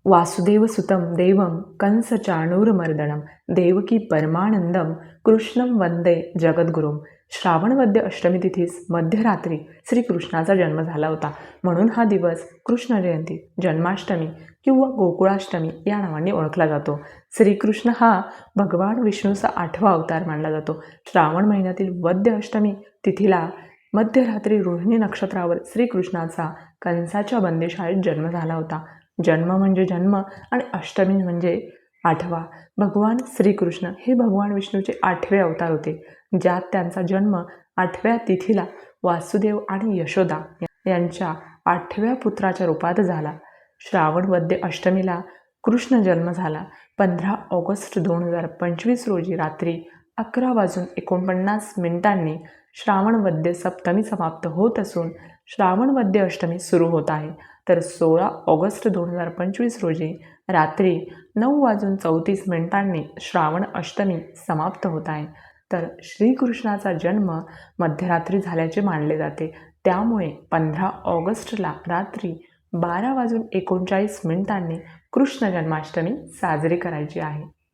वासुदेवसुतं देवं कंसचाणूरमर्दनं देवकी परमानंदम कृष्णं वंदे जगद्गुरुम. श्रावणवद्य अष्टमी तिथीस मध्यरात्री श्रीकृष्णाचा जन्म झाला होता. म्हणून हा दिवस कृष्ण जयंती, जन्माष्टमी किंवा गोकुळाष्टमी या नावाने ओळखला जातो. श्रीकृष्ण हा भगवान विष्णूचा 8वा अवतार मानला जातो. श्रावण महिन्यातील वद्य अष्टमी तिथीला मध्यरात्री रोहिणी नक्षत्रावर श्रीकृष्णाचा कंसाच्या बंदीशाळेत जन्म झाला होता. जन्म म्हणजे जन्म आणि अष्टमी म्हणजे 8वा. भगवान श्रीकृष्ण हे भगवान विष्णूचे 8वे अवतार होते, ज्यात त्यांचा जन्म 8व्या तिथीला वासुदेव आणि यशोदा यांच्या 8व्या पुत्राच्या रूपात झाला. श्रावण वद्य अष्टमीला कृष्ण जन्म झाला. 15 ऑगस्ट 2025 रोजी रात्री 11:49 श्रावण वद्य सप्तमी समाप्त होत असून श्रावण वद्य अष्टमी सुरू होत आहे. तर 16 ऑगस्ट 2025 रोजी रात्री 9:34 श्रावण अष्टमी समाप्त होत आहे. तर श्रीकृष्णाचा जन्म मध्यरात्री झाल्याचे मानले जाते. त्यामुळे 15 ऑगस्टला रात्री 12:39 कृष्ण जन्माष्टमी साजरी करायची आहे.